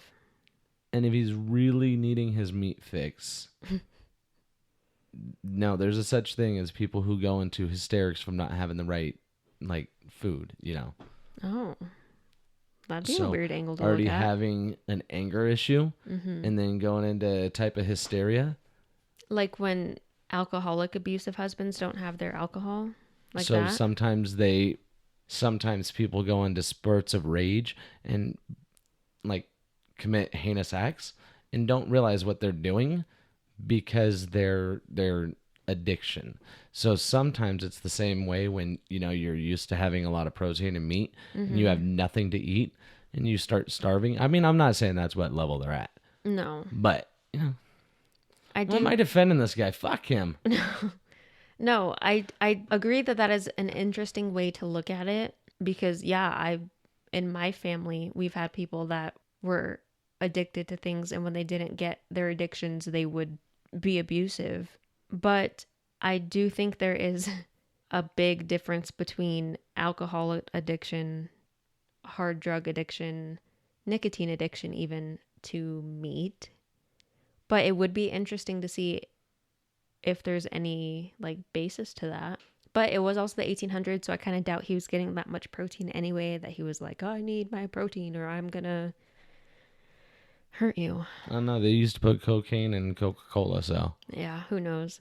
And if he's really needing his meat fix, no, there's a such thing as people who go into hysterics from not having the right, like, food, you know. Oh. That'd be a weird angle to already look at. having an anger issue and then going into a type of hysteria. Like when alcoholic abusive husbands don't have their alcohol. Like so that. Sometimes people go into spurts of rage and like commit heinous acts and don't realize what they're doing because they're addiction. So sometimes it's the same way when, you know, you're used to having a lot of protein and meat and you have nothing to eat and you start starving. I mean, I'm not saying that's what level they're at. No. But, you know, why am I defending this guy? Fuck him. No, I agree that is an interesting way to look at it because, yeah, in my family, we've had people that were addicted to things, and when they didn't get their addictions, they would be abusive. But I do think there is a big difference between alcohol addiction, hard drug addiction, nicotine addiction, even to meat. But it would be interesting to see if there's any like basis to that. But it was also the 1800s, so I kind of doubt he was getting that much protein anyway, that he was like, oh, I need my protein or I'm gonna hurt you. I don't know. They used to put cocaine in Coca-Cola, so. Yeah, who knows?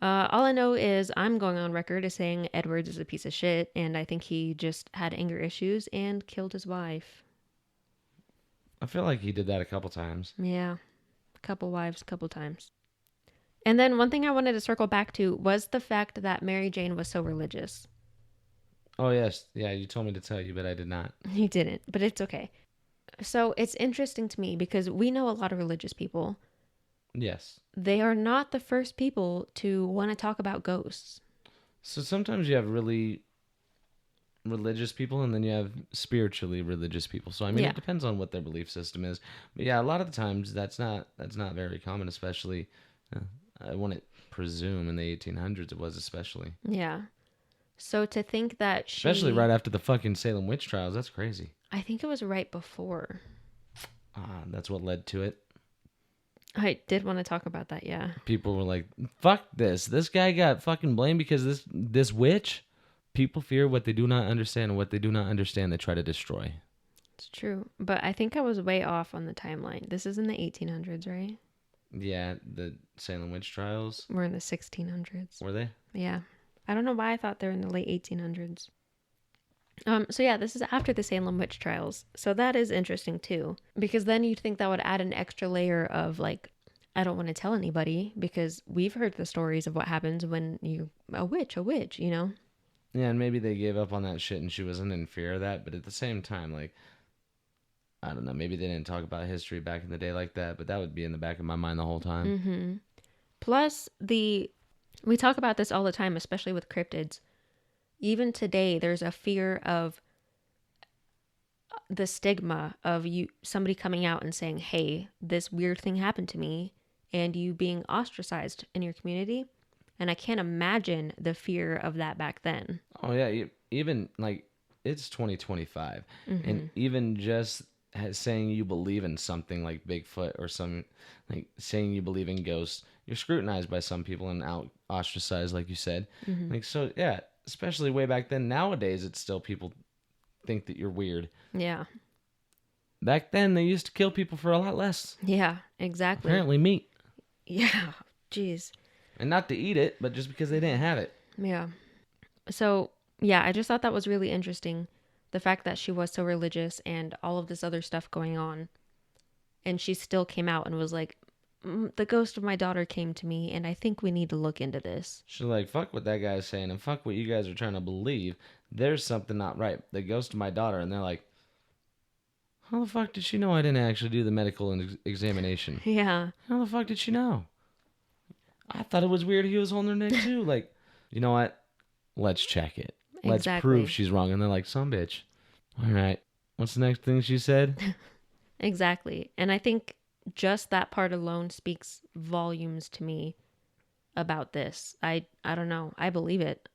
All I know is I'm going on record as saying Edwards is a piece of shit, and I think he just had anger issues and killed his wife. I feel like he did that a couple times. Yeah, a couple wives, a couple times. And then one thing I wanted to circle back to was the fact that Mary Jane was so religious. Oh, yes. Yeah, you told me to tell you, but I did not. You didn't, but it's okay. So it's interesting to me because we know a lot of religious people. Yes. They are not the first people to want to talk about ghosts. So sometimes you have really religious people and then you have spiritually religious people. So I mean, It depends on what their belief system is. But yeah, a lot of the times that's not very common, especially I wouldn't presume in the 1800s it was especially. Yeah. So to think that especially right after the fucking Salem witch trials, that's crazy. I think it was right before. That's what led to it. I did want to talk about that, yeah. People were like, fuck this. This guy got fucking blamed because this witch. People fear what they do not understand, and what they do not understand, they try to destroy. It's true. But I think I was way off on the timeline. This is in the 1800s, right? Yeah, the Salem witch trials. We're in the 1600s. Were they? Yeah. I don't know why I thought they were in the late 1800s. So yeah, this is after the Salem witch trials. So that is interesting too, because then you'd think that would add an extra layer of like, I don't want to tell anybody because we've heard the stories of what happens when a witch, you know? Yeah, and maybe they gave up on that shit and she wasn't in fear of that. But at the same time, like, I don't know, maybe they didn't talk about history back in the day like that, but that would be in the back of my mind the whole time. Mm-hmm. Plus, we talk about this all the time, especially with cryptids. Even today, there's a fear of the stigma of somebody coming out and saying, hey, this weird thing happened to me. and you being ostracized in your community. And I can't imagine the fear of that back then. Oh yeah, even like it's 2025, and even just saying you believe in something like Bigfoot or some like saying you believe in ghosts, you're scrutinized by some people and out ostracized, like you said. Like so, yeah. Especially way back then. Nowadays, it's still people think that you're weird. Yeah. Back then, they used to kill people for a lot less. Yeah, exactly. Apparently, meat, Yeah. Jeez. and not to eat it, but just because they didn't have it. Yeah. So, yeah, I just thought that was really interesting. The fact that she was so religious and all of this other stuff going on. And she still came out and was like, the ghost of my daughter came to me, and I think we need to look into this. She's like, fuck what that guy's saying, and fuck what you guys are trying to believe. There's something not right. The ghost of my daughter, and they're like, how the fuck did she know I didn't actually do the medical examination? Yeah. How the fuck did she know? I thought it was weird he was holding her neck too. Like, you know what? Let's check it. Let's Exactly. prove she's wrong. And they're like, some bitch. All right. What's the next thing she said? Exactly. And I think just that part alone speaks volumes to me about this. I don't know. I believe it.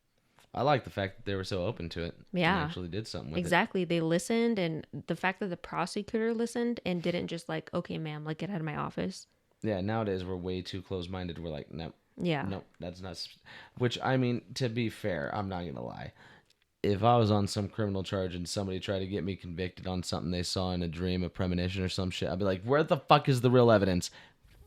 I like the fact that they were so open to it. Yeah. And actually did something with Exactly. They listened, and the fact that the prosecutor listened and didn't just like, okay, ma'am, like get out of my office. it. Yeah, nowadays we're way too close-minded. We're like, nope, Yeah. nope, that's not... Which, I mean, to be fair, I'm not going to lie. If I was on some criminal charge and somebody tried to get me convicted on something they saw in a dream, a premonition or some shit, I'd be like, where the fuck is the real evidence?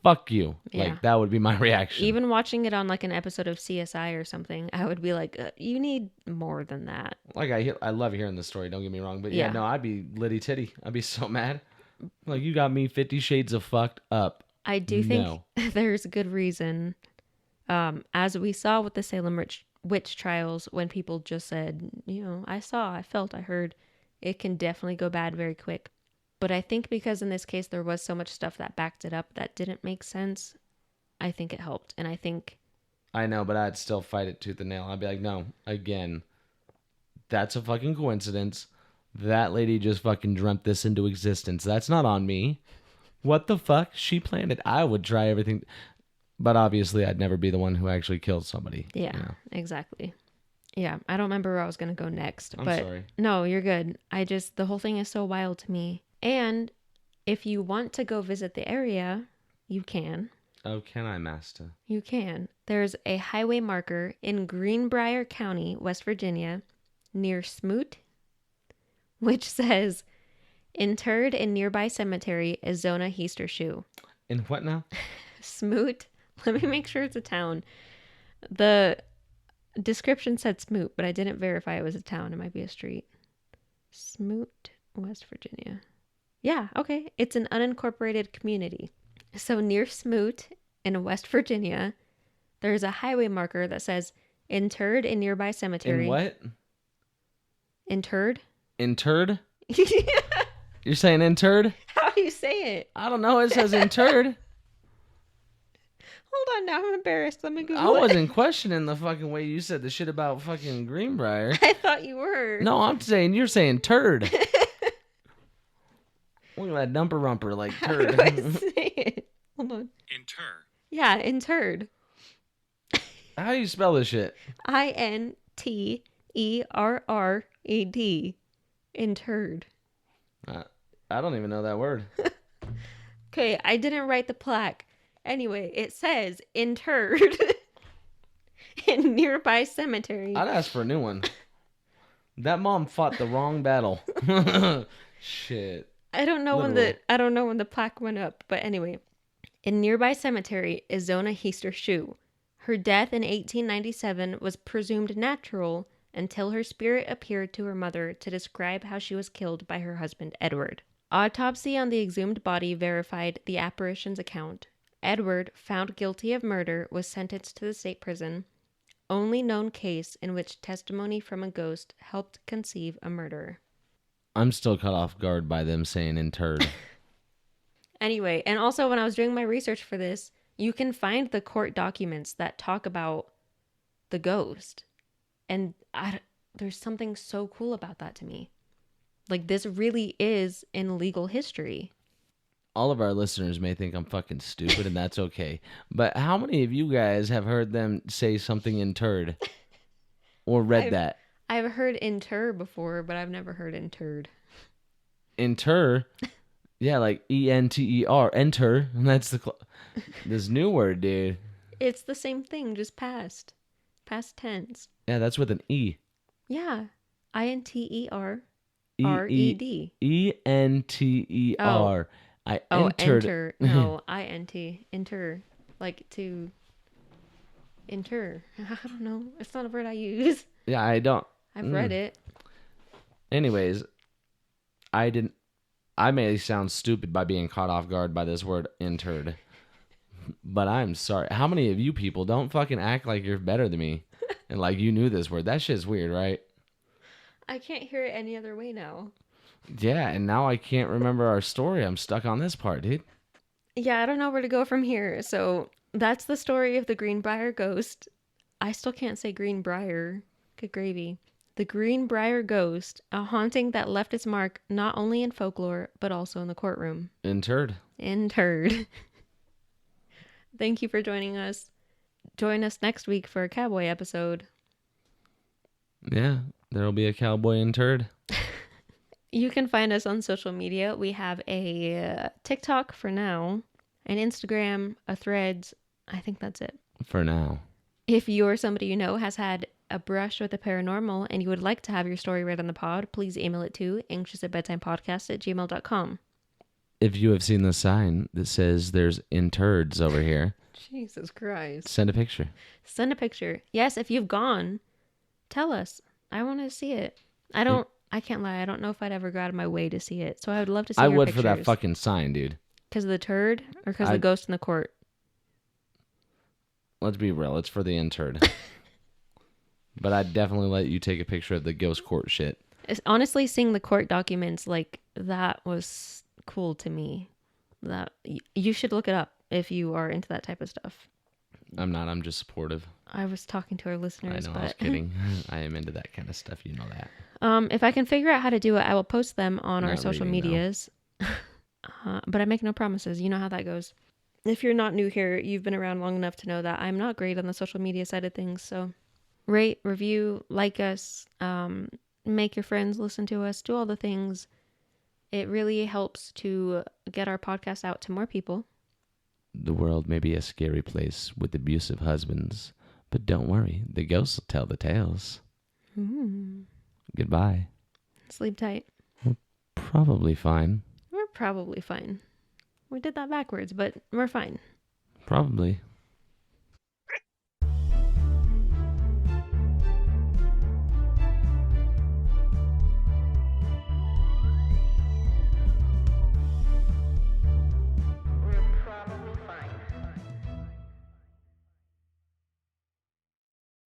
Fuck you. Yeah. Like, that would be my reaction. Even watching it on like an episode of CSI or something, I would be like, you need more than that. Like, I love hearing the story, don't get me wrong. But yeah, Yeah. no, I'd be litty titty. I'd be so mad. Like, you got me 50 shades of fucked up. I do think No. there's good reason. As we saw with the Salem witch trials, when people just said, I saw, I felt, I heard, it can definitely go bad very quick. But I think because in this case there was so much stuff that backed it up that didn't make sense, I think it helped. And I think... I know, but I'd still fight it tooth and nail. I'd be like, no, again, that's a fucking coincidence. That lady just fucking dreamt this into existence. That's not on me. What the fuck? She planned it. I would try everything. But obviously, I'd never be the one who actually killed somebody. Yeah, exactly. Yeah, I don't remember where I was going to go next. I'm but sorry. No, you're good. The whole thing is so wild to me. And if you want to go visit the area, you can. Oh, can I, master? You can. There's a highway marker in Greenbrier County, West Virginia, near Smoot, which says, interred in nearby cemetery is Zona Heaster Shue. In what now? Smoot. Let me make sure it's a town. The description said Smoot, but I didn't verify it was a town. It might be a street. Smoot, West Virginia. Yeah, okay. It's an unincorporated community. So near Smoot in West Virginia, there's a highway marker that says interred in nearby cemetery. In what? Interred? Interred? You're saying interred? How do you say it? I don't know. It says interred. Hold on now. I'm embarrassed. Let me Google I it. wasn't questioning the fucking way you said the shit about fucking Greenbrier. I thought you were. No, I'm saying you're saying turd. Look at that dumper rumper like How turd. do I say it? Hold on. Inter. Yeah, interred. How do you spell this shit? INTERRED. Interred. I don't even know that word. Okay, I didn't write the plaque. Anyway, it says interred in nearby cemetery. I'd ask for a new one. That mom fought the wrong battle. Shit. I don't know when the plaque went up, but anyway, in nearby cemetery is Zona Heaster Shue. Her death in 1897 was presumed natural until her spirit appeared to her mother to describe how she was killed by her husband Edward. Autopsy on the exhumed body verified the apparition's account. Edward, found guilty of murder, was sentenced to the state prison. Only known case in which testimony from a ghost helped conceive a murderer. I'm still caught off guard by them saying interred. Anyway, and also when I was doing my research for this, you can find the court documents that talk about the ghost. And there's something so cool about that to me. Like, this really is in legal history. all of our listeners may think I'm fucking stupid, and that's okay. But how many of you guys have heard them say something interred or read I've that? I've heard inter before, but I've never heard interred. Inter, yeah, like enter, enter. And that's this new word, dude. It's the same thing, just past tense. Yeah, that's with an e. Yeah, INTER E E RED. Oh, ENTER. I oh, entered. enter. No, INT. Enter. Like to enter. I don't know. It's not a word I use. Yeah, I don't. I've read it. Anyways, I didn't. I may sound stupid by being caught off guard by this word entered, but I'm sorry. How many of you people don't fucking act like you're better than me and like you knew this word? That shit's weird, right? I can't hear it any other way now. Yeah, and now I can't remember our story. I'm stuck on this part, dude. Yeah, I don't know where to go from here. So that's the story of the Greenbrier Ghost. I still can't say Greenbrier. Good gravy. The Greenbrier Ghost, a haunting that left its mark not only in folklore, but also in the courtroom. Interred. Interred. Thank you for joining us. Join us next week for a cowboy episode. Yeah, there'll be a cowboy interred. You can find us on social media. We have a TikTok for now, an Instagram, a Threads. I think that's it. For now. If you're somebody you know has had a brush with the paranormal and you would like to have your story read on the pod, please email it to anxiousatbedtimepodcast@gmail.com. If you have seen the sign that says there's interreds over here, Jesus Christ. send a picture. Send a picture. Yes, if you've gone, tell us. I want to see it. I can't lie. I don't know if I'd ever go out of my way to see it. So I would love to see your I would pictures. for that fucking sign, dude. Because of the turd or because of the ghost in the court? Let's be real. It's for the interred. But I'd definitely let you take a picture of the ghost court shit. Honestly, seeing the court documents, like, that was cool to me. That you should look it up if you are into that type of stuff. I'm not. I'm just supportive. I was talking to our listeners. I know. But I was kidding. I am into that kind of stuff. You know that. If I can figure out how to do it, I will post them on our Not social reading, medias. But I make no promises. You know how that goes. If you're not new here, you've been around long enough to know that I'm not great on the social media side of things. So rate, review, like us, make your friends listen to us, do all the things. It really helps to get our podcast out to more people. The world may be a scary place with abusive husbands, but don't worry. The ghosts will tell the tales. Goodbye. Sleep tight. Probably fine. We're probably fine. We did that backwards, but we're fine. Probably.